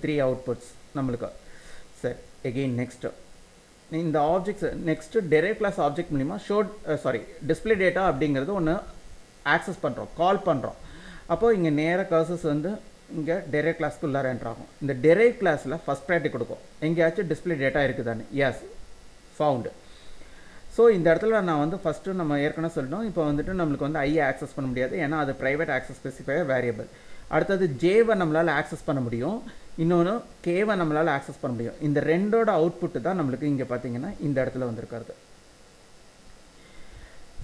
3 outputs நம்மளுக்கு சரி again next இந்த objects next derive class object மூலமா டிஸ்ப்ளே டேட்டா அப்படிங்கிறது ஒன்று ஆக்சஸ் பண்ணுறோம் கால் பண்ணுறோம். அப்போது இங்கே நேர கர்சஸ் வந்து இங்கே டெரைவ் கிளாஸ்க்கு உள்ளார என்ட்ரு ஆகும். இந்த டெரைவ் கிளாஸில் ஃபஸ்ட் ப்ரையாரிட்டி கொடுக்கும். எங்கேயாச்சும் டிஸ்ப்ளே டேட்டா இருக்குதானே, எஸ் ஃபவுண்டு. ஸோ இந்த இடத்துல நான் வந்து ஃபஸ்ட்டு நம்ம ஏற்கனவே சொல்லணும், இப்போ வந்துட்டு நம்மளுக்கு வந்து ஐயை ஆக்சஸ் பண்ண முடியாது, ஏன்னா அது ப்ரைவேட் ஆக்சஸ் ஸ்பெசிஃபையர் வேரியபிள். அடுத்தது ஜேவை நம்மளால் ஆக்சஸ் பண்ண முடியும், இன்னொன்று கேவை நம்மளால் ஆக்சஸ் பண்ண முடியும். இந்த ரெண்டோட அவுட்புட்டு தான் நம்மளுக்கு இங்கே பார்த்தீங்கன்னா இந்த இடத்துல வந்திருக்கிறது.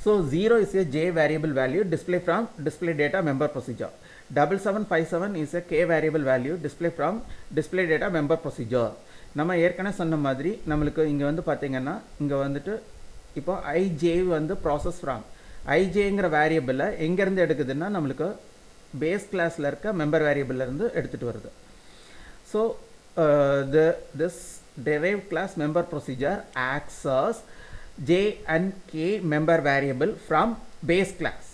So 0 is a J variable value display from display data member procedure. 7757 is a K variable value display from display data member procedure. நம்ம ஏற்கனவே சொன்ன மாதிரி நம்மளுக்கு இங்கே வந்து பார்த்தீங்கன்னா இங்கே வந்துட்டு இப்போ IJ வந்து ப்ராசஸ் ஃப்ரம் ஐஜேங்கிற வேரியபிளை எங்கேருந்து எடுக்குதுன்னா நம்மளுக்கு பேஸ் கிளாஸில் இருக்க மெம்பர் வேரியபிள்லேருந்து எடுத்துகிட்டு வருது. So this derived class member procedure access J and K member variable from base class.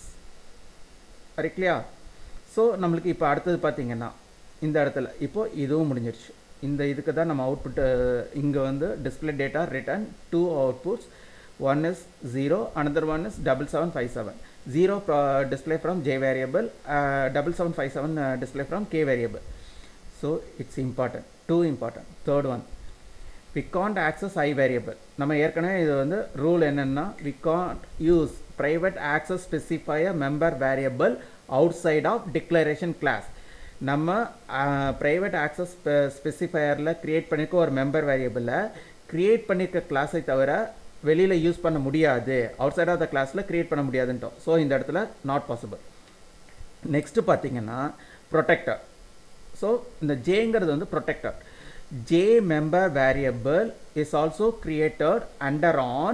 Very clear? So நம்மளுக்கு இப்போ அடுத்தது பார்த்தீங்கன்னா இந்த இடத்துல இப்போது இதுவும் முடிஞ்சிருச்சு. இந்த இதுக்கு தான் நம்ம அவுட்புட்டு இங்கே வந்து display data return 2 outputs. One is 0, another one is 7757. 0 display from J variable, 7757 display from K variable. So it's important. Too important. Third one, we can't access I variable. நம்ம ஏற்கனவே இது வந்து ரூல் என்னன்னா, we can't use private access specifier member variable outside of declaration class. நம்ம private access specifierல create பண்ணிக்க ஒரு member வேரியபிளை create பண்ணிக்க கிளாஸை தவிர வெளியில் யூஸ் பண்ண முடியாது, அவுட் சைட் ஆஃப் த கிளாஸில் கிரியேட் பண்ண முடியாதுன்ட்டோம். ஸோ இந்த இடத்துல நாட் பாசிபிள். நெக்ஸ்ட்டு பார்த்தீங்கன்னா ப்ரொடெக்டர். ஸோ இந்த ஜேங்கிறது வந்து protector. J member variable is also created under on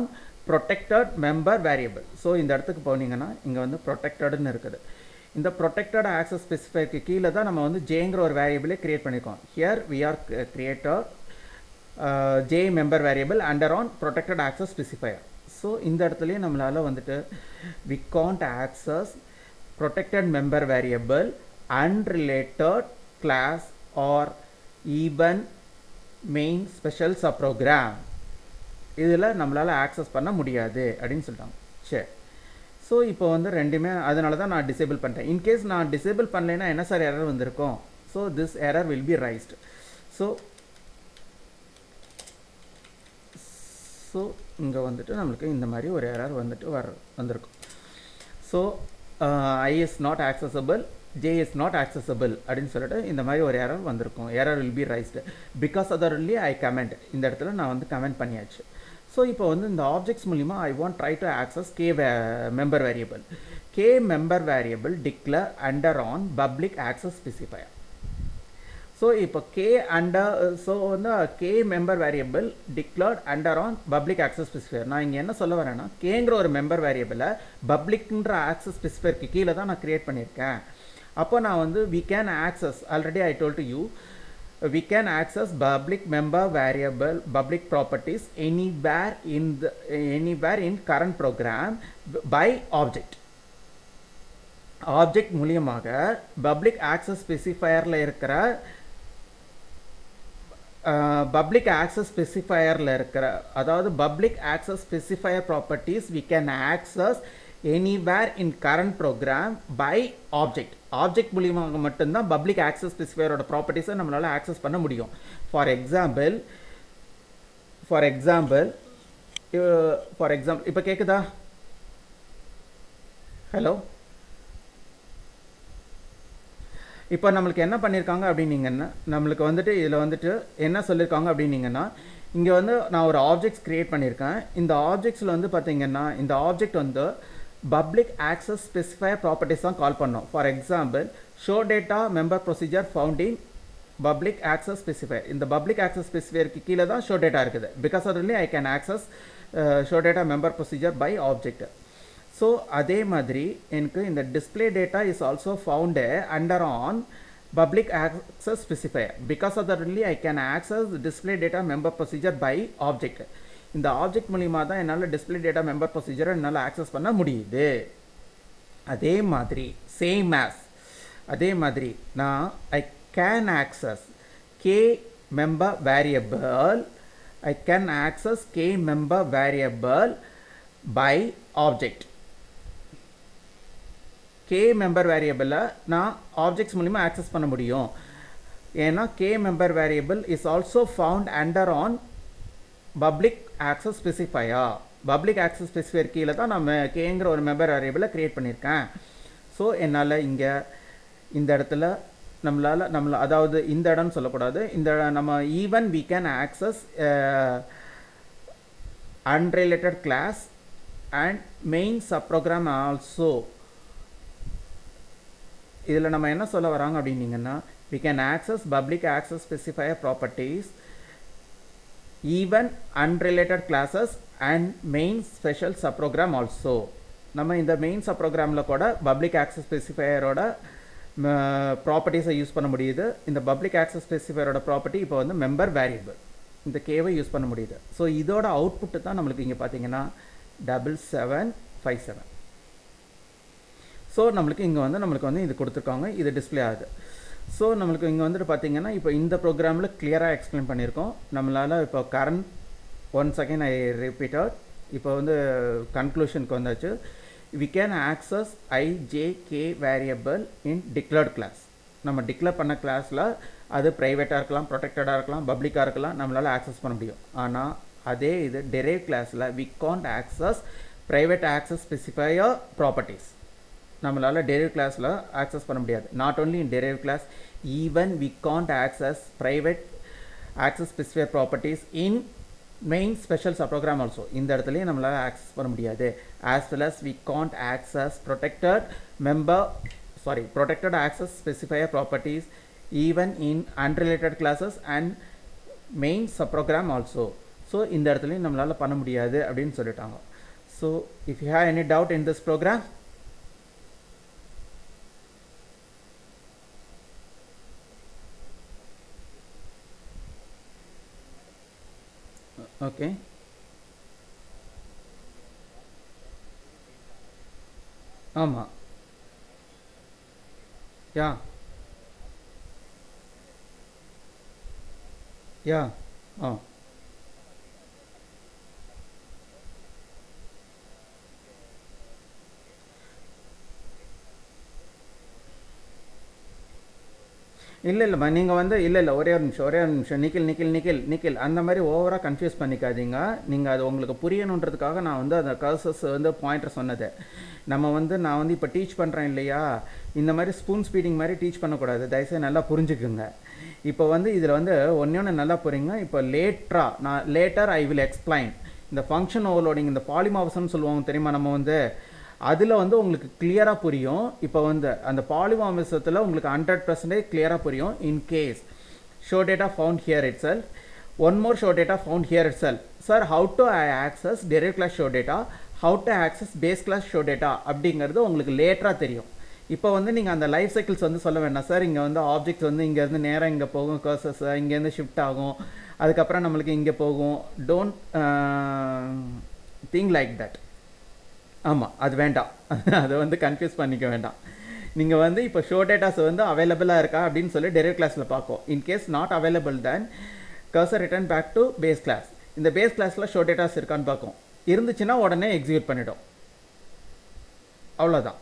protected member variable. So இந்த இடத்துக்கு போனீங்கன்னா இங்கே வந்து ப்ரொடெக்டட்னு இருக்குது. இந்த ப்ரொடெக்டட் ஆக்சஸ் ஸ்பெசிஃபைக்கு கீழே தான் நம்ம வந்து ஜேங்கிற ஒரு வேரியபிளே கிரியேட் பண்ணியிருக்கோம். Here we are created J member variable under on protected access specifier. So இந்த இடத்துலையும் நம்மளால் வந்துட்டு we can't access protected member variable unrelated class or even main special subprogram. இதில் நம்மளால் ஆக்சஸ் பண்ண முடியாது அப்படின்னு சொல்லிட்டாங்க. சரி, ஸோ இப்போ வந்து ரெண்டுமே அதனால தான் நான் டிசேபிள் பண்ணுறேன். இன்கேஸ் நான் டிசேபிள் பண்ணலைன்னா என்ன சார் எரர் வந்திருக்கும்? So this error will be raised. So இங்கே வந்துட்டு நம்மளுக்கு இந்த மாதிரி ஒரு எரர் வந்துட்டு வந்திருக்கும். So I is not accessible, J is not accessible அப்படின்னு சொல்லிட்டு இந்த மாதிரி ஒரு எரர் வந்திருக்கும். Error will be raised because otherly I comment. இந்த இடத்துல நான் வந்து கமெண்ட் பண்ணியாச்சு. ஸோ இப்போ வந்து இந்த ஆப்ஜெக்ட்ஸ் மூலிமா I want try to access K member variable. K member variable declare under on public access specifier. So இப்போ வந்து K member variable declared under on public access specifier. நான் இங்கே என்ன சொல்ல வரேன்னா, கேங்கிற ஒரு மெம்பர் வேரியபிளை பப்ளிக்ன்ற ஆக்சஸ் ஸ்பெசிஃபையருக்கு கீழே தான் நான் கிரியேட் பண்ணியிருக்கேன். அப்போ நான் வந்து we can access, already I told to you, we can access public member variable public properties anywhere in current program by object மூலியமாக பப்ளிக் ஆக்சஸ் ஸ்பெசிஃபையரில் இருக்கிற பப்ளிக் ஆக்சஸ் ஸ்பெசிஃபையரில் இருக்கிற அதாவது public access specifier properties we can access anywhere in current program by object மூலியமாக மட்டும்தான் public access ஸ்பெசிஃபையரோட ப்ராப்பர்ட்டிஸை நம்மளால் access பண்ண முடியும். For example இப்போ கேட்குதா? ஹலோ, இப்போ நம்மளுக்கு என்ன பண்ணியிருக்காங்க அப்படின்னீங்கன்னா, நம்மளுக்கு வந்துட்டு இதில் வந்துட்டு என்ன சொல்லியிருக்காங்க அப்படின்னீங்கன்னா, இங்கே வந்து நான் ஒரு ஆப்ஜெக்ட்ஸ் க்ரியேட் பண்ணியிருக்கேன். இந்த ஆப்ஜெக்ட்ஸில் வந்து பார்த்தீங்கன்னா இந்த ஆப்ஜெக்ட் வந்து பப்ளிக் ஆக்சஸ் ஸ்பெசிஃபையர் ப்ராப்பர்ட்டிஸ் தான் கால் பண்ணோம். For example, show data member procedure found in public access specifier. இந்த பப்ளிக் ஆக்சஸ் ஸ்பெசிஃபையருக்கு கீழே தான் ஷோ டேட்டா இருக்குது. பிகாஸ் அதுலேயே I can access show data member procedure by object. ஸோ அதே மாதிரி எனக்கு இந்த display data is also found under on public access specifier. Because of that only I can access display data member procedure by object. இந்த object மூலிமா தான் என்னால் display data member ப்ரொசீஜரை என்னால் ஆக்சஸ் பண்ண முடியுது. அதே மாதிரி அதே மாதிரி நான் ஐ can access k member variable, I can access k member variable by object. k member variable நான் objects மூலமா access பண்ண முடியும். ஏன்னா k member variable is also found under on public access specifier. public access specifier கீழே தான் நான் kங்கிற ஒரு member variable create பண்ணியிருக்கேன். ஸோ என்னால் இங்கே இந்த இடத்துல நம்மளால் அதாவது இந்த இடம்னு சொல்லக்கூடாது, இந்த நம்ம even we can access unrelated class and main subprogram also. இதில் நம்ம என்ன சொல்ல வராங்க அப்படின்னீங்கன்னா, we can access public access specifier properties, even unrelated classes and main special subprogram also. நம்ம இந்த main subprogramல கூட public access specifierோட ப்ராப்பர்ட்டிஸை யூஸ் பண்ண முடியுது. இந்த பப்ளிக் ஆக்சஸ் ஸ்பெசிஃபையரோட ப்ராப்பர்ட்டி இப்போ வந்து மெம்பர் வேரியபிள், இந்த கேவை யூஸ் பண்ண முடியுது. ஸோ இதோட அவுட்புட்டு தான் நம்மளுக்கு இங்கே பார்த்தீங்கன்னா 7757. ஸோ நம்மளுக்கு இங்கே வந்து நம்மளுக்கு வந்து இது கொடுத்துருக்காங்க, இது டிஸ்பிளே ஆகுது. ஸோ நம்மளுக்கு இங்கே வந்துட்டு பார்த்தீங்கன்னா இப்போ இந்த ப்ரோக்ராமில் கிளியராக எக்ஸ்பிளைன் பண்ணியிருக்கோம். நம்மளால் இப்போ current once again I repeated, இப்போ வந்து கன்க்ளூஷனுக்கு வந்தாச்சு. we can access I, J, K variable in declared class. நம்ம டிக்ளேர் பண்ண கிளாஸில் அது ப்ரைவேட்டாக இருக்கலாம், ப்ரொடெக்டடாக இருக்கலாம், பப்ளிக்காக இருக்கலாம், நம்மளால் ஆக்சஸ் பண்ண முடியும். ஆனால் அதே இது டெரைவ் கிளாஸில் we can't access private access specifier properties. நம்மளால் டெரைவ் கிளாஸில் ஆக்சஸ் பண்ண முடியாது. Not only in derive class, even we can't access private access specifier properties in main special subprogram also. இந்த இடத்துலயே நம்மளால access பண்ண முடியாது. as well as we can't access protected access specifier properties even in unrelated classes and main subprogram also. so இந்த இடத்துலயே நம்மளால பண்ண முடியாது அப்படினு சொல்லிட்டாங்க. so if you have any doubt in this program, okay, ஆமா, யா யா ஆ இல்லைம்மா, நீங்கள் வந்து இல்லை ஒரே ஒரு நிமிஷம் நிக்கில் அந்த மாதிரி ஓவராக கன்ஃபியூஸ் பண்ணிக்காதீங்க. நீங்கள் அது உங்களுக்கு புரியணுன்றதுக்காக நான் வந்து அந்த கர்சஸ் வந்து பாயிண்டர் சொன்னது. நான் வந்து இப்போ டீச் பண்ணுறேன் இல்லையா, இந்த மாதிரி ஸ்பூன் ஸ்பீடிங் மாதிரி டீச் பண்ணக்கூடாது. தயவுசெய்து நல்லா புரிஞ்சுக்குங்க. இப்போ வந்து இதில் வந்து ஒன்று நல்லா புரியுங்க. இப்போ லேட்டர் ஐ வில் எக்ஸ்பிளைன் இந்த ஃபங்க்ஷன் ஓவர்லோடிங், இந்த பாலிமார்ஃபிசம்னு சொல்லுவாங்க தெரியுமா, நம்ம வந்து அதில் வந்து உங்களுக்கு கிளியராக புரியும். இப்போ வந்து அந்த பாலிமார்ஃபிசத்தில் உங்களுக்கு 100% கிளியராக புரியும். In case show data found here itself, one more show data found here itself. Sir how to access derive class show data, how to access base class show data அப்படிங்கிறது உங்களுக்கு லேட்டராக தெரியும். இப்போ வந்து நீங்கள் அந்த life cycles வந்து சொல்ல வேண்டாம். சார் இங்கே வந்து ஆப்ஜெக்ட்ஸ் வந்து இங்கேருந்து நேராக இங்கே போகும், கர்சஸ் இங்கேருந்து ஷிஃப்ட் ஆகும், அதுக்கப்புறம் நம்மளுக்கு இங்கே போகும். Don't think like that. ஆமாம், அது வேண்டாம். அதை வந்து கன்ஃபியூஸ் பண்ணிக்க வேண்டாம். நீங்கள் வந்து இப்போ ஷோ டேட்டாஸ் வந்து அவைலபிளாக இருக்கா அப்படின்னு சொல்லி டெரைவ் கிளாஸில் பார்க்கும். In case not available then cursor return back to base class. இந்த பேஸ் கிளாஸில் ஷோ டேட்டாஸ் இருக்கான்னு பார்க்கும். இருந்துச்சுன்னா உடனே எக்ஸிக்யூட் பண்ணிடும். அவ்வளோதான்.